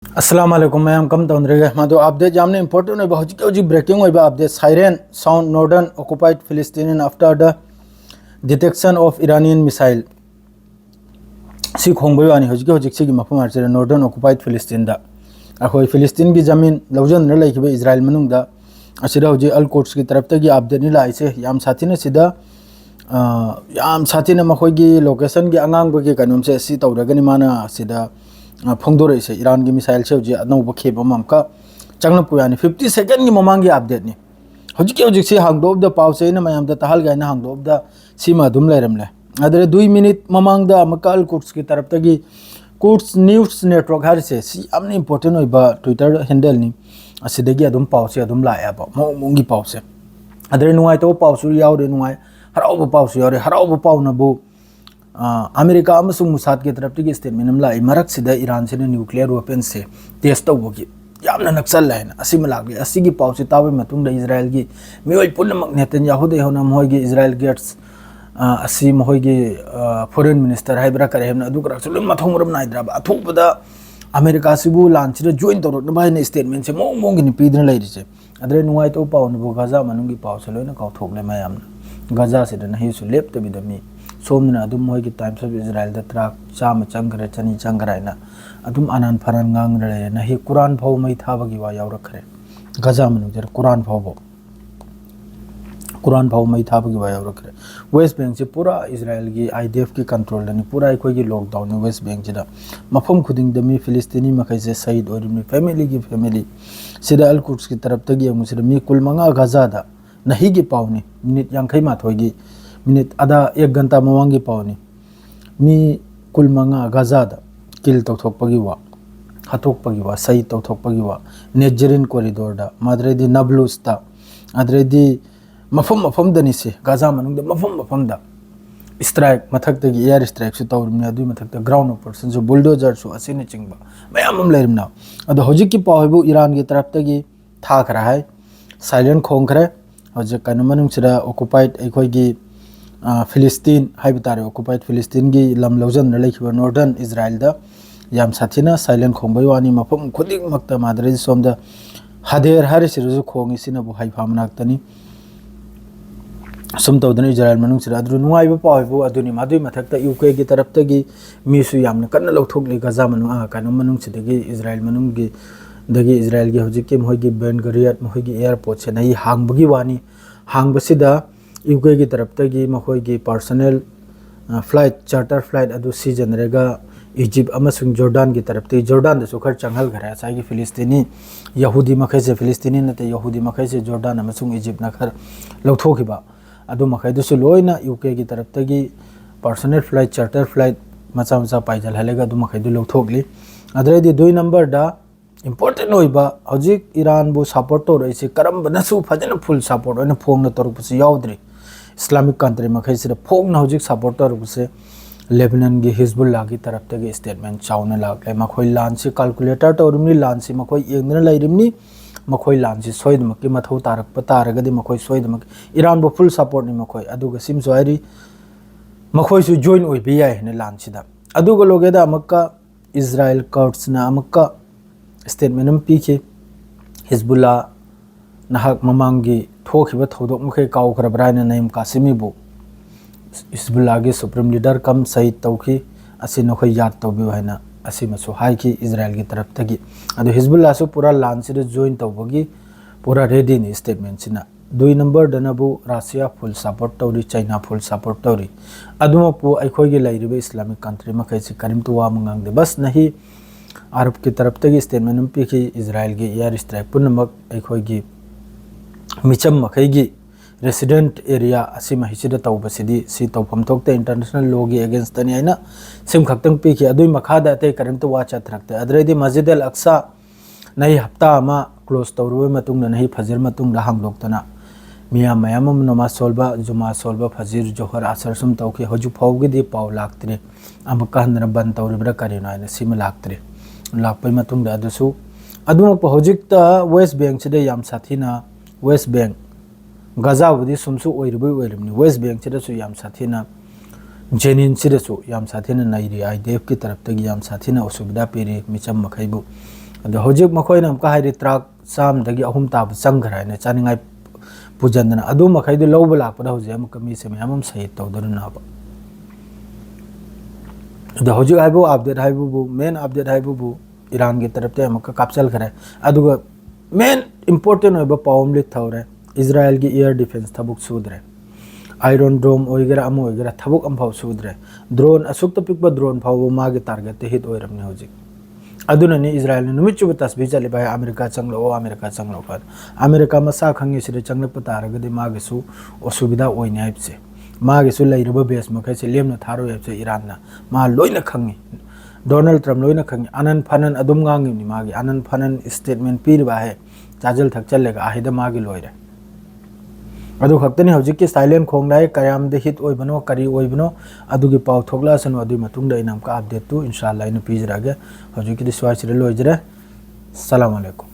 अस्सलाम वालेकुम मैं कम तौंद्रेगे मधु अपडेट जामने इंपॉर्टेंट है हजी breaking update siren sound northern occupied Palestinian after the detection of Iranian missile सी खोंबवानी हजी मफम हर नॉर्दर्न ऑक्युपाइड फिलिस्तीन अखोई फिलिस्तीन की जमीन लौजन लेखिब इजराइल मनुंग हजी अल कोर्ट्स की तरफ तक अपडेट नि लाइसे याम साथीन सिदा याम साथीन मखोई लोकेशन की अंगांग की कनुम से सी तौरगनी माना सिदा फोंदोर से ईरान की मिसाइल से हजी अनौब खेब अमका चंगनपुयानी 50 सेकंड की ममांग की अपडेट ने हजी से हांगदोब द पाव से मैम तहल गए हांगदोब द सीमा दुम लेरमले अदरे 2 मिनट ममांग द अमकल कोर्ट्स की तरफ तक कोर्ट्स न्यूज़ नेटवर्क हर से सी अमने इंपॉर्टेंट होइबा ट्विटर हैंडल नि असिदगी अदुम पाव से अदुम लायाबा मोंगी पाव से अदरे नुआय तो पाव सु यावरे नुआय हराव पाव सु यावरे हराव पाव नबो अमेरिका मुसाद की तरफ की स्टेटमेंट लाई मरक सिदा ईरान से न्यूक्लियर वेपन से टेस्ट तौबगी यामना नक्सल है असीम लागे असीगी पाव से ताबे मतुंग द इजराइल की मियोय पुनमक नेतन्याहु दे होना मोयगी इजराइल गेट्स असी मोयगी फॉरेन मिनिस्टर हाइब्रा करे हमना अदु करा सुलम मथोंगरम नाइद्रा अथोपदा अमेरिका सिबु लांचिर जॉइन तौरक बायने स्टेटमेंट से मोंगी नि पीदन लाइरिसे अदरे नुवाय तो पाव नबो गजा मनुंगी पाव से लोइना काउथोकले मयामना गजा से नहीं सु लेप तबिदमी सोमना अदुम मोयगी Times of Israel the truck चाम चंगरे चनी चंगरायना अदुम अनान फरान गांग रे नहीं कुरान भाव मै थाबगी वा यावरखरे गजा मनु जर कुरान भाव मै थाबगी वा यावरखरे वेस्ट बैंक से पूरा इजराइल की आईडीएफ की कंट्रोल दनी पूरा कोई की लॉकडाउन वेस्ट बैंक जिदा मफम खुदिंग दमी फिलिस्तीनी मखै से शहीद और फैमिली की फैमिली सिदा अल कुड्स की तरफ तक ये मुसर मी कुल मंगा गजा दा नहीं की पावनी मिनट यांखै माथोगी मिनट आधा 1 घंटा मवांगी पावनी मी कुल मंगा गजादा किल तौथोकपगी वा हतोकपगी वा सही तौथोकपगी वा नेजरिन कॉरिडोर दा माद्रेदी नब्लुस्ता अद्रेदी मफम दनी से गजा मनुंग द मफम दा स्ट्राइक मथक तगी एयर स्ट्राइक सु तौरमने अदु मथक द ग्राउंड ऑपरेशन जो बुलडोजर सु असिने चिंगबा मयाम लेरिमना अदो हजिक की पावबु ईरान की तरफ तगी था खरा है साइलेंट खोंखरे हजिक कन मनुंग सिरा ऑक्युपाइड एखोगी फिलिस्तीन हाइबतारे ऑक्युपाइड फिलिस्तीन की लम लौजन लेखिब नॉर्दर्न इजराइल द याम साथीना साइलेंट खोंबय वानी मफम खुदिंग मक्ता मादरे सोम द हदेर हर सिरजु खोंगी सिना बु हाइफाम नाक्तनी सुम तौदन इजराइल मनुंग सिरा अद्रु नुआइबो पावबो अदुनी मादुई मथकता यूके की तरफ तगी मीसु यामना कन्न लौथोकले गजा मनु कानो मनुंग सिदगी इजराइल मनुंग की दगी इजराइल की हजिक के मोहगी बेन गरियत मोहगी एयरपोर्ट से नहीं हांगबगी वानी हांगबसिदा यूके की तरफ तगी मखोई की पर्सनल फ्लाइट चार्टर फ्लाइट अदु सीजनरेगा इजिप्ट अमसुंग जॉर्डन की तरफ ते जॉर्डन दसु खर चंगल घरा साइगी फिलिस्तीनी यहूदी मखै से फिलिस्तीनी नते यहूदी मखै से जॉर्डन अमसुंग इजिप्ट नखर लौथोखिबा अदु मखै दसु लोइना यूके की तरफ तगी पर्सनल फ्लाइट चार्टर फ्लाइट मचा मचा पाइजल हलेगा अदु मखै दु लौथोकली अदरेदी 2 नंबर दा इंपॉर्टेंट होइबा हजिक ईरान बु सपोर्ट तो रहिसे करम बनसु फजन फुल सपोर्ट ओने फोंग न तोरपसु यावद्री इस्लामिक कंट्री मखै से फोंग न हजिक सपोर्ट तोरपसे लेबनान की हिजबुल्लाह की तरफ तक स्टेटमेंट चाउन लागे मखोई लान से कैलकुलेटर तौरमनी लान से मखोई एंगन लाइरिमनी मखोई लान से सोइदमक मथौ तारक तारगदी मखोई सोइदमक ईरान बु फुल सपोर्ट नि मखोई अदुगा सिम जोइरी मखोई सु जॉइन ओइबे याय ने लान सिदा अदुगा लोगेदा अमक्का इजराइल कर्ड्स ना अमक्का स्टेटमेंट पीखे हिजबुल्लाह नहक ममांगी थोखिबा थौदोक मखै काउखरब्रायना नईम कासिमीबु हिजबुल्लाह के सुप्रीम लीडर कम सईद तौखी असी नखै याद तौबियो हैना असी मसु हाइकी इजराइल की तरफ तगी अदो हिजबुल्लाह सु पूरा लान से जॉइन तौबगी पूरा रेडी नि स्टेटमेंट सिना 2 नंबर दनबु रशिया फुल सपोर्ट तौरी चाइना फुल सपोर्ट तौरी अदुमपु अखोई के लाइरिबे इस्लामिक कंट्री मखै से करीम तुवा मंगांग दे बस नहीं अरब की तरफ तगी स्टेटमेंट पीखी इजराइल की एयर स्ट्राइक पुनमक अखोई की मिचम मखै की रेसिडेंट एरिया असीम हिसिद तौबसिदी सी तौफम थोकते इंटरनेशनल लॉ की अगेंस्ट तनी आइना सिम खक्तंग पीखी अदुई मखादा अते करीम तो वाचा थरकते अदरेदी मस्जिद अल अक्सा नहीं हफ्ता अमा क्लोज तौरुवे मतुंग नहीं फजर मतुंग हांग लोकतना मिया मयाम नमाज सोलबा जुमा सोलबा फजर जोहर असर सुम तौकी हजु फौगदी पाव लाक्तरे अम कहनर बन तौरिब्रा करिना आइना सिम लाक्तरे लापै मतुंग अदुसु अदुम हजिकता वेस्ट बैंक से याम साथीना वेस्ट बैंक गजाबुदी सुमसु ओइरबनी वेस्ट बैंक से याम साथीना जेनिन से याम साथीना नाइरी आईडीएफ की तरफ तक याम साथीना असुविधा पीरी मिचम मखैबु अदो होजिक मखोइना अमका हाइरि ट्रक साम दगी अहुम ताब संगरा ने चानिंगाई पुजंदना अदु मखैदु लौब लापदा होजे अमका मी से मैम सहित तौदरना बा अदो होजिक हाइबो अपडेट हाइबो मेन अपडेट हाइबो ईरान की तरफ ते अमका कैप्चल करे अदुगा मेन इंपोर्टेंट होइबा पावम लिथ थौरे इजराइल की एयर डिफेंस थबुक सुद्रे आयरन ड्रोम ओइगरा अमो ओइगरा थबुक अमफाव सुद्रे ड्रोन असुक पिकबा ड्रोन फाव मागे टारगेट ते हिट ओइरमने होजिक अदुननी इजराइल ने नुमिचुब तस्बी चले बाय अमेरिका चंगलो अमेरिका चंगलो कर अमेरिका मसा खंगे सिरे चंगलप तारगदि मागेसु असुविधा ओइने हाइबसे मागेसु लैरबा बेस मखैसे लेमना थारो याबसे ईरान ना मा लोइना खंगे डोनाल्ड ट्रम्प लोइना खंगे अनन फनन अदुम गांगिनि मागे अनन फनन स्टेटमेंट पीरबा है चाजल थक चलेगा आहिदा मागे लोइरे अदु खक्तनी हौजिक साइलेंट खोंगदाय कयाम दे हिट ओइबनो करी ओइबनो अदुगी पाव थोगला सनो अदु मतुंग द इनाम का अपडेट तु इंशाल्लाह इन पीजरागे हौजिक दि स्वाइस रे लोइजरे अस्सलाम वालेकुम।